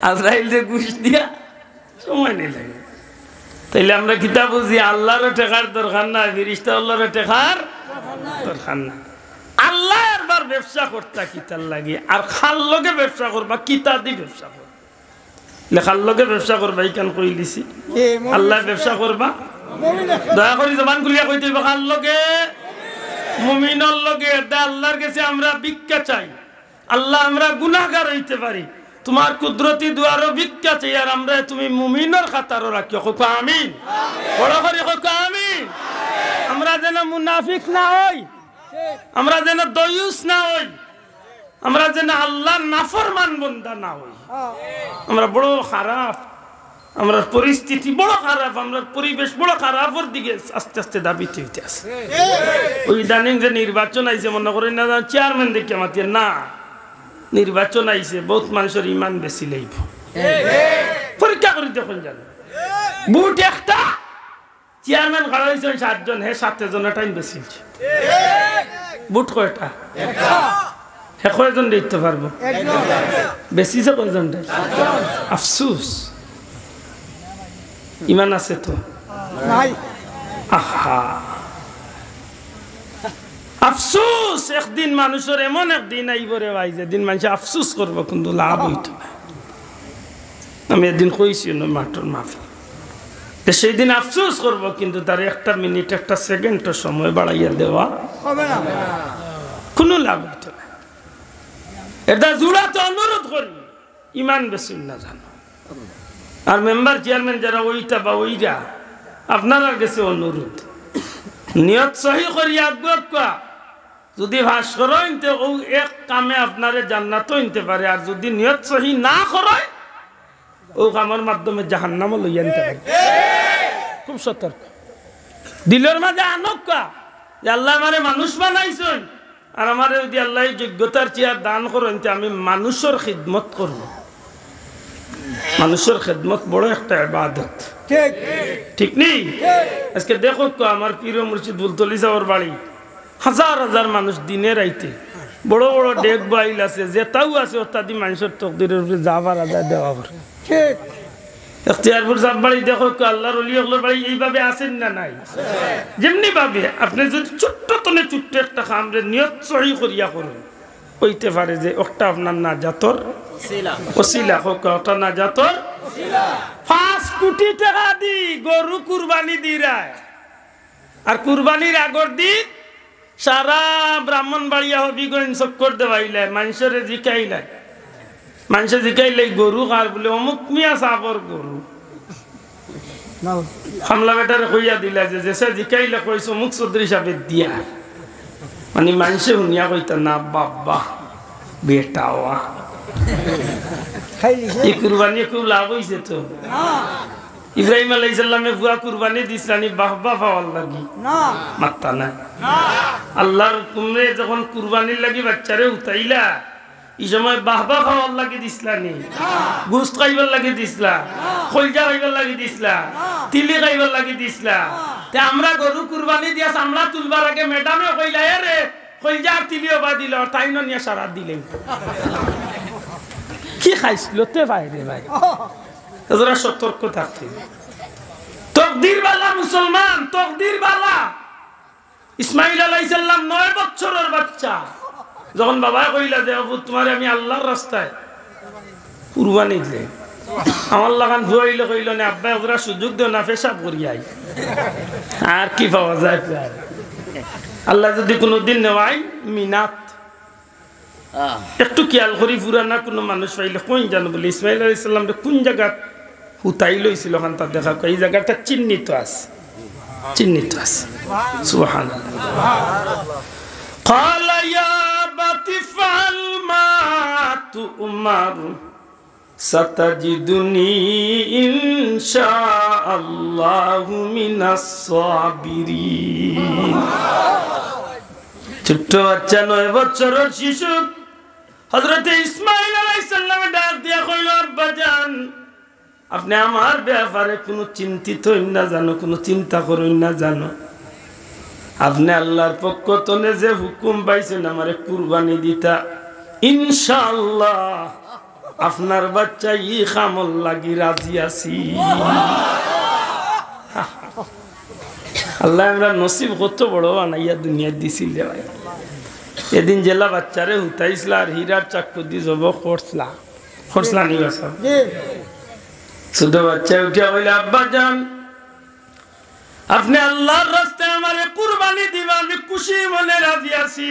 আজরাইল ঘুষ দিয়া সময় নেই লাগে। তাইলে আমরা কিতাব বুঝি আল্লাহরও টেকার দরকার না, ফিরিস্তা আল্লাহরও টেকার দরকার না। আল্লাহ একবার ব্যবসা করতা কিতার লাগে, আর খাল লগে ব্যবসা করবা কিতা দি ব্যবসা করবা। লেখার লগে ব্যবসা করবা ইকান কই লিছি, আল্লাহ ব্যবসা করবা দয়া করে জবান খুলিয়া কই দিবা খাল লগে মুমিনের লগে। আল্লাহর কাছে আমরা ভিক্ষা চাই, আল্লাহ আমরা গুনাহগার হইতে পারি, তোমার কুদরতি দুয়ারও ভিক্ষা চাই, আর আমরা তুমি মুমিনের খাতারও রাখিও। কোকো আমিন, বড় করে কোকো আমিন। আমরা যেন মুনাফিক না হই, আমরা যেন দয়ুস না হই, আমরা যেন আল্লাহর নাফরমান বান্দা না হই। আমরা বড় খারাপ, আমরা পরিস্থিতি বড় খারাপ, আমরা পরিবেশ বড় খারাপের দিকে আস্তে আস্তে দাবিতে হইতে আছে। ওই ইদানিং যে নির্বাচন আইছে মনে করেন না চেয়ারম্যান দেখে আমাদের না, নির্বাচন আইছে বহুত মানুষের ইমান বেশি লাইব। পরীক্ষা করি তখন জানো বুট একটা চেয়ারম্যান খাড়া হয়েছে 7 জন, হ্যাঁ 7 জনের টাইম বেশি বুট কয়টা, হ্যাঁ কয়জন দেখতে পারবো বেশিছে কয়জন? আফসুস ইমান আছে তো আহা আফসুস। একদিন মানুষের এমন একদিন আইব রে ভাই, যেদিন মানুষ আফসুস করবো কিন্তু লাভ হইত না। আমি একদিন কইছি মাঠর মাফি, সেই দিন আফসুস করবো কিন্তু তার 1 মিনিট 1 সেকেন্ড সময় বাড়াইয়া দেওয়া হবে না, কোনো লাভ হইত না। এটা জুড়াতে অনুরোধ করি, ইমান বেশি না জানো। আর মেম্বার চেয়ারম্যান যারা ওইটা বা ওইরা আপনারা গেছে অনুরোধ, নিয়ত সহি করিয়া আগুয়া যদি ভাস করেন তো এক কামে আপনারে জান্নাত হইতে পারে, আর যদি নিয়ত সহি না করেন ও কামের মাধ্যমে জাহান্নামও লইয়া নিতে পারে। খুব সতর্ক দিলের মাঝে আনকা যে আল্লাহ আমারে মানুষ বানাইছেন, আর আমারে যদি আল্লাহ যোগ্যতার চেয়ার দান করেন আমি মানুষের খিদমত করব। মানুষের খেদমত বড় একটা ইবাদত, ঠিক নেই? আজকে দেখো আমার পীর মুর্শিদ বুলতলি সাহেবের বাড়ি হাজার হাজার মানুষ দিনে রাইতে বড় বড় ডেক বাইল আছে, যেটাও আছে অত্যাদি মানুষের তকদিরের উপরে যাবার আদায় দেওয়া করে। এখতিয়ারপুর সাহেব বাড়ি দেখো আল্লাহর ওলি ওগুলোর বাড়ি এইভাবে আছেন না নাই? যেমনি ভাবে আপনি যদি ছোট্ট তনে ছোট্ট একটা খামরে নিয়ত সহি করিয়া করুন, হইতে পারে যে ওটা আপনার নাজাতর ওসিলা হোক, ওটা নাজাতর 5 কোটি টাকা দি গরু কুরবানি দিরায়, আর কুরবানির আগর দিন সারা ব্রাহ্মণবাড়িয়া হবিগঞ্জ চক্কর দেওয়াইলে মানুষের জিকাইলাই, মানুষে জিকাইলে গরু কার বলে অমুক মিয়া সাবর গরু হামলা বেটারে কইয়া দিলা যে জিকাইলে কইস অমুক চৌধুরী সাহেব দিয়া, মানে মানুষে শুনিয়া কইতা না বাবা বেটা এই কুরবানি খুব লাভ হয়েছে তো। ইব্রাহিম আলাইহিস সালামে বুয়া কুরবানি দিছলানি বাহবা পাওয়ার লাগি মাত্তা না। আল্লাহর হুকুমে যখন কুরবানির লাগি বাচ্চারে উঠাইলা এই সময় বাহবা খাওয়ার লাগি দিছলানি, গোশত খাইবার লাগি দিছলা, খলজা খাইবার লাগি দিছলা, তিলি খাইবার লাগি দিছলা। তে আমরা গরু কুরবানি দিয়া চামড়া তুলবার আগে ম্যাডামে কইলা রে খলজা আর তিলিও বা দিল, তাই নিয়ে সারা দিলেন কি খাইছিল তে ভাই রে ভাই। তোরা সতর্ক থাকতে, তকদির বালা মুসলমান, তকদির বালা। ইসমাইল আলাইহিস সালাম 9 বছরের বাচ্চা যখন বাবা কইলা যে বাবু তোমার আমি আল্লাহর রাস্তায় কুরবানি দিলে, আমার লাগান ধুয়াইলে কইল না আব্বা ওরা সুযোগ দেও না পেশাব করি আই, আর কি পাওয়া যায়? আল্লাহ যদি কোনোদিন নেওয়াই মিনাত একটু খেয়াল করি পুরানা কোনো মানুষ পাইলে কোন জানো বলে ইসমাইল আলাইহিস সালাম কোন জায়গা হুতাই লইছিল ওখান তার দেখা এই জায়গাটা চিহ্নিত আছে, চিহ্নিত আছে। সুবহানাল্লাহ। ক্বালা ইয়া বাতি ফাল মা তুমার সাতাজিদুনি ইনশাআল্লাহু মিনাস সাবিরিন। ছোট্ট বাচ্চা 9 বছরের শিশু হযরত ইসমাইল আলাইহিস সালাম ডাক দিয়া কইল আব্বাজান আপনি আমার ব্যাপারে কোনো চিন্তিত হইন না জানো, কোনো চিন্তা করুন না জানো, আপনি আল্লাহর পক্ষ থেকে যে হুকুম পাইছেন আমারে কুরবানি দিতা ইনশাআল্লাহ আপনার বাচ্চা ই খামল লাগি রাজি আছি। আল্লাহ আমরা নসিব কত বড় বানাইয়া দুনিয়া দিছিল রে ভাই। এদিন জেলা বাচ্চারে হুতাইছিল আর হীরার চাকু দি জব খরসলা নি সব ছোট বাচ্চা উঠিয়া বলে আব্বা জান আপনি আল্লাহর রাস্তায় আমারে কুরবানি দিবা, আমি খুশি মনে রাজি আছি।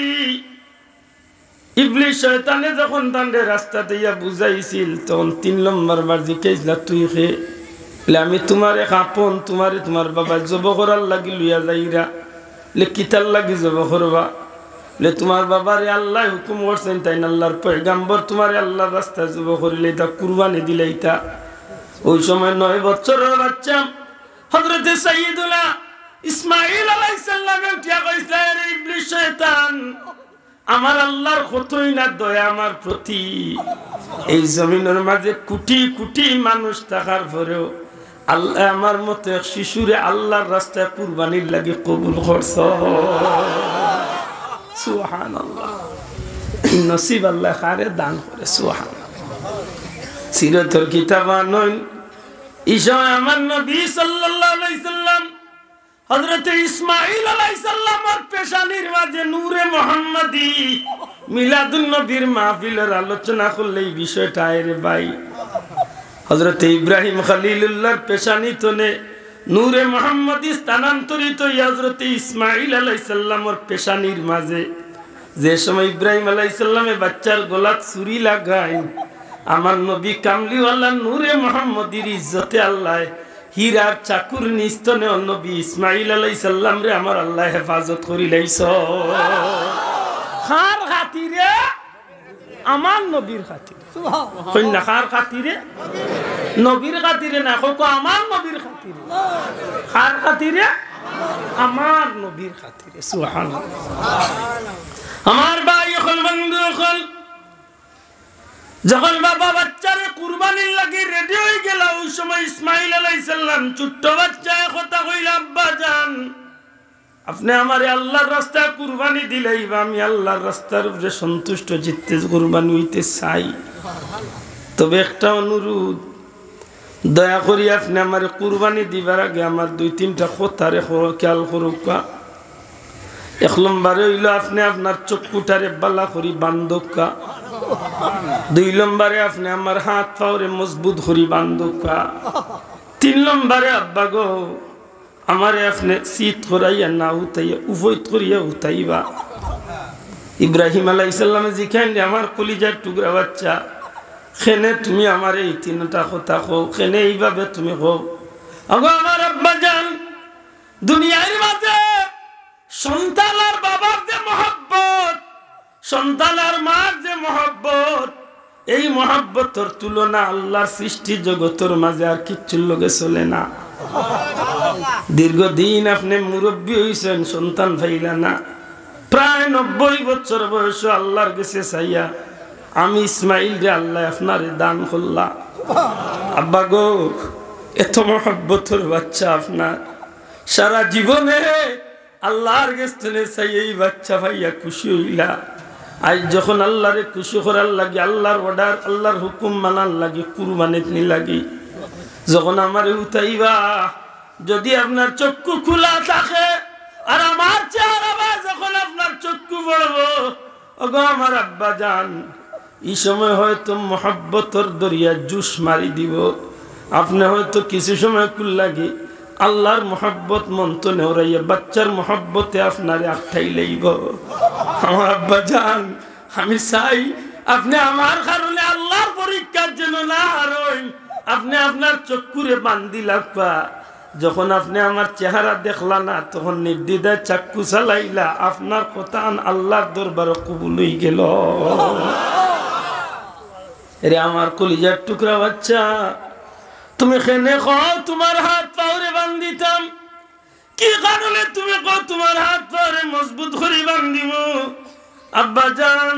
ইবলিস শয়তানে যখন তান্ডে রাস্তা দিয়া বুঝাইছিল তখন 3 নম্বর বার জিজ্ঞাসা তুই খে আমি তোমার এক আপন, তোমারে তোমার বাবা জব করার লাগি লইয়া যাইরা লে কিতার লাগি জব করবা লে তোমার বাবারে আল্লাহ হুকুম করছেন তাই না আল্লাহর পয়গাম্বর তোমারে আল্লাহর রাস্তায় জব করিলে এটা কুরবানি দিলে এটা। ওই সময় 9 বছরের বাচ্চা হযরতে সাইয়্যিদুনা ইসমাঈল আলাইহিস সালাম উঠিয়া কইছে রে ইবলিস শয়তান আমার আল্লাহর কতই না দয়া আমার প্রতি, এই জমিনের মাঝে কোটি কোটি মানুষ থাকার পরেও আল্লাহ আমার মতো এক শিশুরে আল্লাহর রাস্তায় কুরবানির লাগি কবুল করছে। সুবহানাল্লাহ, নসিব আল্লাহ কারে দান করে। সুবহানাল্লাহ, সিরাতের কিতাব নয় ঈশা আমার নবী সাল্লাল্লাহু আলাইহি সাল্লাম হযরত ইসমাঈল আলাইহিস সালামের পেশানির মাঝে নূরে মুহাম্মাদি মিলাদুন নবীর মাহফিলের আলোচনা করলে এই বিষয়টা আরে ভাই হযরত ইব্রাহিম খলিলুল্লাহর পেশানি তনে নূরে মুহাম্মাদি স্থানান্তরিত হযরত ইসমাঈল আলাইহিস সালামের পেশানির মাঝে যে সময় ইব্রাহিম আলাইহিস সালামে বাচ্চার গলাত ছুরি লাগায় আমার নবী কামলিওয়ালা নূরে মুহাম্মাদির ইজ্জতে আল্লাহ হীরার চাকুর নিস্তনে নবী ইসমাঈল আলাইহিস সালাম রে আমার আল্লাহ হেফাজত করি লাইছ। খার খাতিরে আমার নবীর খাতিরে, সুবহানাল্লাহ কই না খার খাতিরে নবীর খাতিরে না কো আমার নবীর খাতিরে, খার খাতিরে আমার নবীর খাতিরে। সুবহানাল্লাহ, আমার ভাই এখন বন্ধু এখন যখন বাবা বাচ্চারে কুরবানির লাগি রেডি হয়ে গেল ওই সময় ইসমাঈল আলাইহিস সালাম ছোট্ট বাচ্চা কথা কইল আব্বা জান আপনি আমারে আল্লাহর রাস্তায় কুরবানি দিলেই বা আমি আল্লাহর রাস্তার উপরে সন্তুষ্ট চিত্তে কুরবানি হইতে চাই, তবে একটা অনুরোধ দয়া করি আপনি আমারে কুরবানি দিবার আগে আমার 2-3টা কথারে খেয়াল করুক। 1 নম্বরে হইল আপনি আপনার চক্ষুটারে বালা করি বান্ধকা, 2 নম্বরে আপনি আমার হাত পাওরে মজবুত করি বান্ধকা, 3 নম্বরে আব্বা গো আমারে আপনি শীত করাইয়া না উঠাইয়া উভয়ত করিয়া উঠাইবা। ইব্রাহিম আলাইহিস সালামে জিখাইন আমার কলিজার টুকরা বাচ্চা খেনে তুমি আমার এই 3টা কথা কও, খেনে এইভাবে তুমি কও আগো আমার আব্বা জান দুনিয়ার মাঝে সন্তান আর বাবার যে মহব্বত, সন্তান আর মার যে মহব্বত, এই মহব্বতের তুলনা আল্লাহর সৃষ্টি জগতের মাঝে আর কিচ্ছুর লগে চলে না। দীর্ঘদিন আপনি মুরব্বী হইছেন সন্তান পাইলা না, প্রায় 90 বছর বয়স আল্লাহর কাছে চাইয়া আমি ইসমাঈল রে আল্লাহ আপনারে দান করলা। আব্বা গো এত মহব্বতের বাচ্চা আপনার সারা জীবনে আল্লাহর কাছে চাই এই বাচ্চা ভাইয়া খুশি হইলা, আজ যখন আল্লাহরে খুশি করার লাগে আল্লাহর অর্ডার আল্লাহর হুকুম মানার লাগে কুরবানিত নি লাগি যখন আমারে উঠাইবা যদি আপনার চক্ষু খোলা থাকে আর আমার চেহারা যখন আপনার চক্ষু পড়বো ওগো আমার আব্বা জান এই সময় হয়তো মহব্বতের দরিয়া জুস মারি দিব, আপনি হয়তো কিছু সময় কুল লাগে আল্লাহর মহব্বত মন্ত নেওরাইয়া বাচ্চার মহব্বতে আপনারে আঠাই লইব। আমার আব্বা জান আমি চাই আপনি আমার কারণে আল্লাহর পরীক্ষার জন্য না হারইন, আপনি আপনার চক্ষুরে বান্ধি লাগবা, যখন আপনি আমার চেহারা দেখলা না তখন নির্দ্বিধায় চাক্ষু চালাইলা, আপনার কথা আল্লাহর দরবারে কবুল হয়ে গেল। রে আমার কলিজার টুকরা বাচ্চা তুমি খেনে খাও তোমার হাত পাওরে বান্ধিতাম, কি কারণে তুমি কো তোমার হাত পাওরে মজবুত করে বান্ধিব? আব্বা জান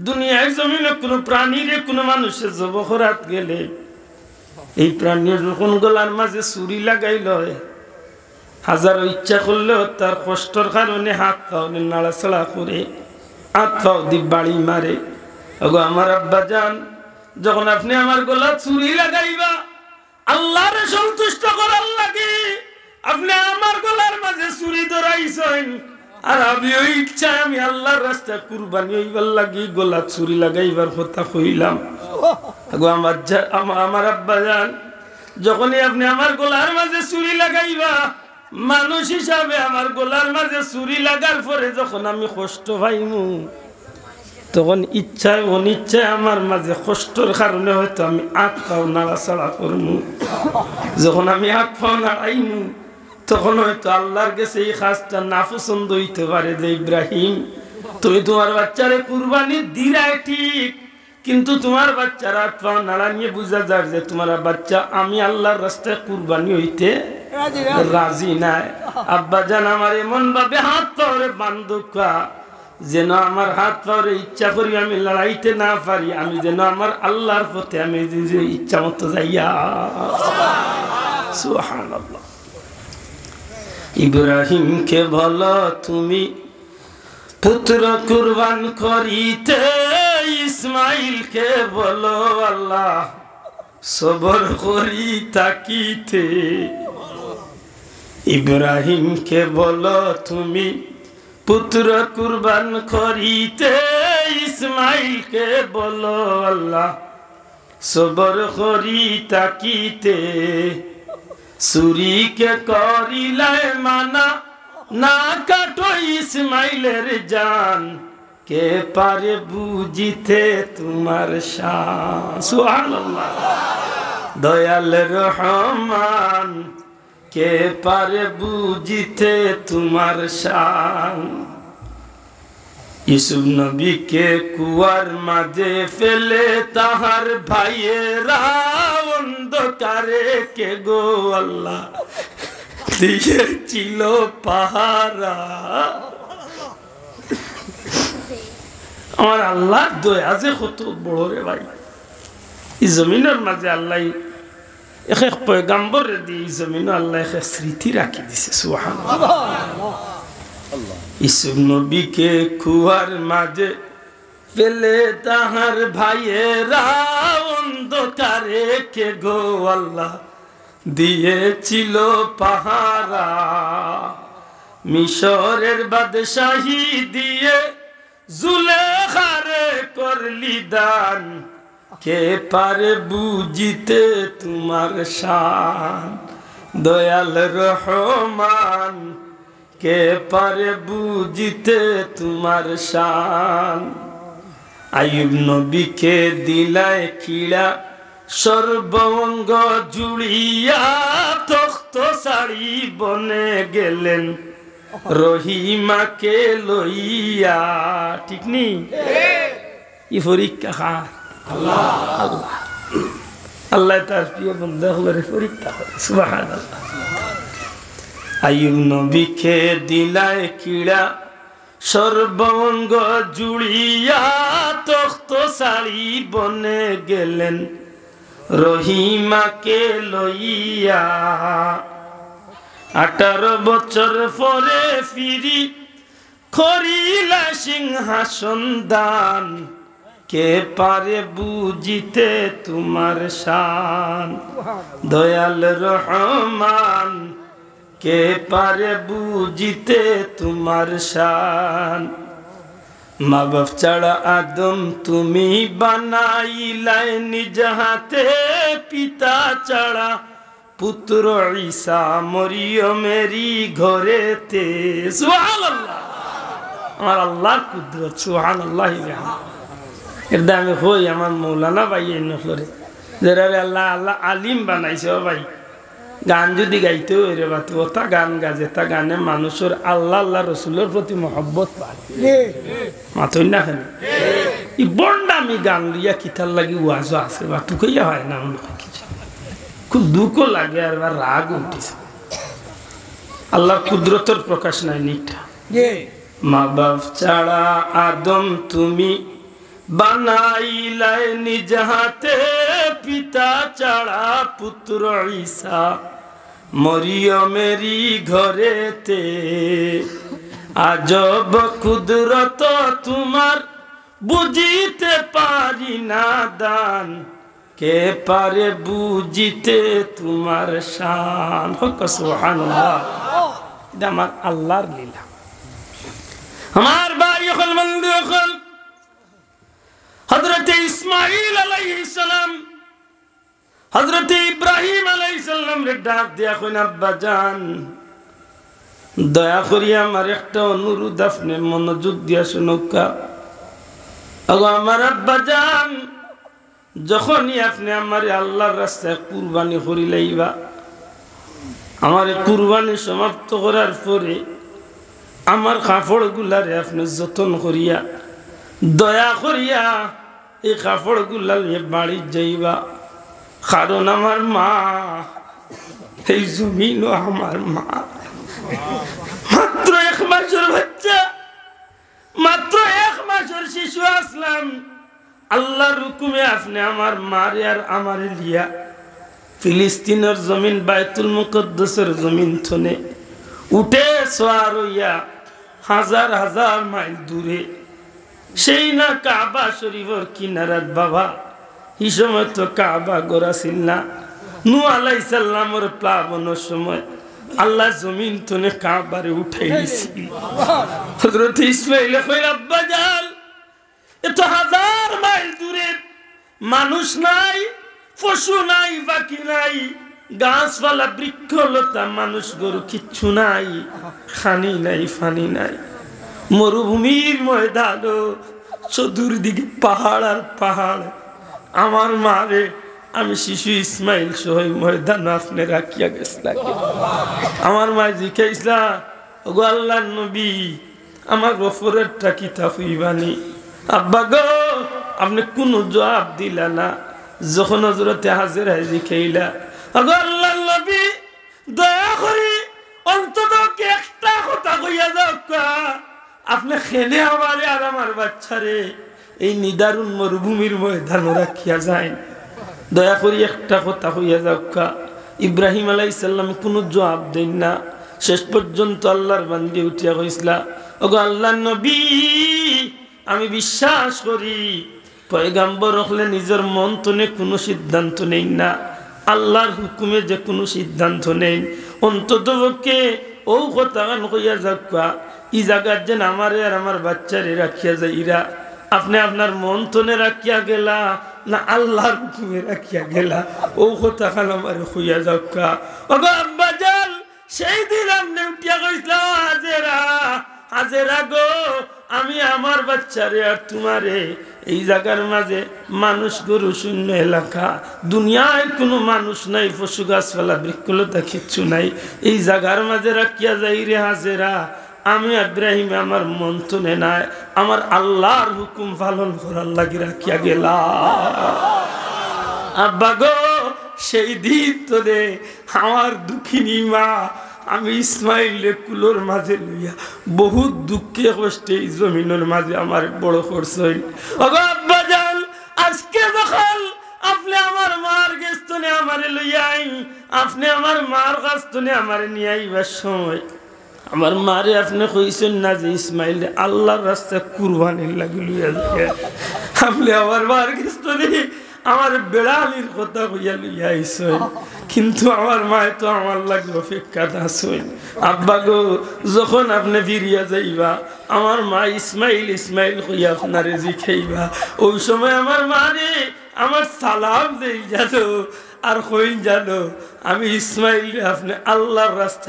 দুনিয়ার জমিনে কোনো প্রাণীরে কোনো মানুষের জবখরাত গেলে এই প্রাণীর যখন গলার মাঝে ছুরি লাগাইল হাজারো ইচ্ছা করলেও তার কষ্টর কারণে হাত পাওরে নাড়াচাড়া করে হাত পাও দি বাড়ি মারে। ওগো আমার আব্বা জান যখন আপনি আমার গলা চুরি লাগাইবা আল্লাহরে সন্তুষ্ট করার লাগি আপনি আমার গলার মাঝে চুরি ধরাইছেন আর আমি ওই ইচ্ছা আমি আল্লাহর রাস্তায় কুরবানি হইবার লাগি গলা চুরি লাগাইবার কথা কইলাম। আমার আব্বা জান যখনই আপনি আমার গলার মাঝে চুরি লাগাইবা মানুষ হিসাবে আমার গলার মাঝে চুরি লাগার পরে যখন আমি কষ্ট পাইমু তখন ইচ্ছায় অনিচ্ছায় আমার মাঝে কষ্টর কারণে হয়তো আমি আট পাও নাড়াচাড়া করবো। যখন আমি আট পাও নাড়াইমু তখন হয়তো আল্লাহর কাছে এই কাজটা না পছন্দ হইতে পারে যে ইব্রাহিম তুমি তোমার বাচ্চারে কুরবানি দিলাই ঠিক, কিন্তু তোমার বাচ্চার আট পাও নাড়া নিয়ে বুঝা যায় যে তোমার বাচ্চা আমি আল্লাহর রাস্তায় কুরবানি হইতে রাজি নাই। আব্বা জান আমার এমন ভাবে হাত পাওয়ারে বান্ধকা যেন আমার হাত পাওয়ারে ইচ্ছা করি আমি লড়াইতে না পারি, আমি যেন আমার আল্লাহর পথে আমি ইচ্ছা মতো যাইয়া। সুবহানাল্লাহ। ইব্রাহিমকে বলো তুমি পুত্র কুরবান করিতে, ইসমাইলকে বলো আল্লাহ সবর করি তাকিতে। ইব্রাহিমকে বলো তুমি পুত্র কুরবান করিতে, ইসমাইলকে বলো আল্লাহ সবর করি তাকিতে। সুরিকে করিলাই মানা না কাটো ইসমাইলের জান, কে পারে বুঝিতে তোমার শান। সুবহানাল্লাহ। দয়াল রহমান কে পারে বুঝিতে তোমার শান। ইউসুফ নবীকে কুয়ার মাঝে ফেলে তাহার ভাইয়েরা অন্ধকারে কে গো আল্লাহ দিয়েছিল পাহারা। আমার আল্লাহ দয়া যে কত বড় রে ভাই। এই জমিনের মাঝে আল্লাহ এক এক পয়গাম্বরে দিয়ে এই জমিনে আল্লাহ এক স্মৃতি রাখি দিছে। সুবহানাল্লাহ। ইউসুফ নবীকে কুয়ার মাঝে ফেলে তাহার ভাইয়েরা অন্ধকারে কে গো আল্লাহ দিয়েছিল পাহারা। মিশরের বাদশাহী দিয়ে জুলেখারে করলি দান, কে পারে বুঝিতে তোমার শান। দয়াল রহমান কে পারে বুঝিতে তোমার শান। আইয়ুব নবীকে দিলাই খিড়া সর্বঙ্গ জুড়িয়া, তখ্ত শাড়ি বনে গেলেন রহিমাকে লইয়া। ঠিক নি? ই পরীক্ষা খার আল্লাহ আল্লাহ আল্লাহ তার প্রিয় বন্ধু হলে পরীক্ষা করে। সুবহানাল্লাহ। আইয়ুব নবীকে দিলাই কিড়া সর্বঙ্গ জুড়িয়া, তখ্ত শাড়ি বনে গেলেন রহিমাকে লইয়া। 18 বছর পরে ফিরি করিলা সিংহাসন দান, কে পারে বুঝিতে তোমার শান। দয়াল রহমান কে পারে বুঝিতে তোমার শান। মা বাপ ছাড়া আদম তুমি বানাইলাই নিজ হাতে, পিতা ছাড়া পুত্র ঈসা মরিয়মেরই ঘরেতে। সুবহানাল্লাহ। আমার আল্লাহর কুদরত। সুবহানাল্লাহ। এর দামে হই আমার মৌলানা ভাই এই নফরে যারা আল্লাহ আল্লাহ আলিম বানাইছে। ও ভাই গান যদি গাইতে রে বা ওটা গান গাজে তা গানে মানুষের আল্লাহ আল্লাহ রসুলের প্রতি মহব্বত পায়। মাথই না কেন ই বন্ডামি গান লিয়া কিতার লাগি ওয়াজও আছে বা টুকাইয়া হয় না মনে হয় কিছু। খুব দুঃখ লাগে আর রাগ উঠিছে। আল্লাহর কুদরতের প্রকাশ নাই নিটা। মা বাপ ছাড়া আদম তুমি বানাইলাই নিজ হাতে, পিতা ছাড়া পুত্র ঈসা মরিয়মেরই ঘরেতে। আজব কুদরত তোমার বুঝিতে পারি না দান, কে পারে বুঝিতে তোমার শান। হোক সুবহানাল্লাহ। এটা আমার আল্লাহর লীলা। আমার ভাই হল বন্ধু হল হযরত ইসমাঈল আলাইহিস সালাম হযরত ইব্রাহিম আলাইহিস সালাম রে ডাক দিয়া কইন আব্বা জান দয়া করিয়া আমার একটা অনুরোধ আপনি মনোযোগ দিয়া শুনুকা। আগো আমার আব্বা জান যখনই আপনি আমার আল্লাহর রাস্তায় কুরবানি করিলাইবা, আমার কুরবানি সমাপ্ত করার পরে আমার কাপড়গুলারে আপনি যতন করিয়া দয়া করিয়া এই কাপড়গুলা নিয়ে বাড়ি যাইবা। কারণ আমার মা, এই জমিনও আমার মা। মাত্র 1 মাসের বাচ্চা, মাত্র 1 মাসের শিশু আসলাম, আল্লাহর হুকুমে আপনি আমার মারে আর আমারে লিয়া ফিলিস্তিনের জমিন বাইতুল মুকদ্দাসের জমিন থনে উঠে সোয়ার হইয়া 1000 1000 মাইল দূরে সেই না কাবা শরীফের কিনারাত বাবা। এই সময় তো কাবা গড়া ছিল না। নূহ আলাইহিস সালামের প্লাবনের সময় আল্লাহ জমিন থনে কাবারে উঠাই দিয়েছিল। হযরত ইসমাঈল কই আব্বা জান এত 1000 মাইল দূরে মানুষ নাই, পশু নাই, বাকি নাই, গাছপালা বৃক্ষলতা মানুষ গরু কিচ্ছু নাই, খানি নাই, ফানি নাই, মরুভূমির ময়দান, চতুর্দিকে পাহাড় আর পাহাড়। আমার মারে আমি শিশু ইসমাইল সহ ময়দান আপনি রাখিয়া গেছিলাম। আমার মা জিজ্ঞাসা ওগো আল্লাহর নবী আমার গফরেরটা কিতাব হইবানি। আব্বা গো আপনি কোনো জবাব দিলা না। যখন হযরতে হাজেরা জিজ্ঞাইলা ওগো আল্লাহর নবী দয়া করে অন্তত একটা কথা কইয়া যাও, আপনি খেলে আমারে আর আমার বাচ্চারে এই নিদারুণ মরুভূমির ময়দানে রাখিয়া যায়, দয়া করি একটা কথা হইয়া যাওকা। ইব্রাহিম আলাইহিস সালাম কোনো জবাব দেন না। শেষ পর্যন্ত আল্লাহর বান্দি উঠিয়া কইসলা ওগো আল্লাহর নবী আমি বিশ্বাস করি পয়গাম্বর হলে নিজের মন তনে কোনো সিদ্ধান্ত নেই না, আল্লাহর হুকুমে যে কোনো সিদ্ধান্ত নেই। অন্ততপক্ষে ও কথা কইয়া যাওকা ই জায়গার যেন আমারে আর আমার বাচ্চারে রাখিয়া যাইরা আপনি আপনার মন তনে রাখিয়া গেলা না আল্লাহর হুকুমে রাখিয়া গেলা, ও কথা খান আমার হইয়া যাওকা। ওগো আব্বা জান সেই দিন আপনি উঠিয়া কইছিলাম হাজেরা হাজেরা গো আমি আমার বাচ্চারে আর তোমারে এই জায়গার মাঝে মানুষ গরু শূন্য এলাকা, দুনিয়ায় কোনো মানুষ নাই, পশু গাছপালা বৃক্ষলতা কিচ্ছু নাই, এই জায়গার মাঝে রাখিয়া যাই রে হাজেরা। আমি ইব্রাহিম আমার মন তনে নাই, আমার আল্লাহর হুকুম পালন করার লাগি রাখিয়া গেলাম। আব্বা গো সেই দিন তোরে আমার দুঃখিনী মা আমি ইসমাইলের কুলোর মাঝে লইয়া বহুত দুঃখে কষ্টে এই জমিনের মাঝে আমার বড় করছে। ওগো আব্বা জান আজকে যখন আপনি আমার মার গেস্তনে আমারে লইয়া আই, আপনি আমার মার গাছতনে আমারে নিয়ে আইবার সময় আমার মারে আপনি কইছেন না যে ইসমাইল আল্লাহর রাস্তায় কুরবানির লাগি লইয়া যায়, আপনি আমার মার গেস্তনে আমার বেড়ালির কথা কইয়া লইয়া আইছেন, কিন্তু আমার মায় তো আমার লাগে অপেক্ষা আছেন। আব্বা গো যখন আপনি ফিরিয়া যাইবা আমার মা ইসমাইল ইসমাইল কইয়া আপনারে জিখাইবা, ওই সময় আমার মারে আমার সালাম দেই জানো আর কইন জানো আমি ইসমাইল আপনি আল্লাহর রাস্তায়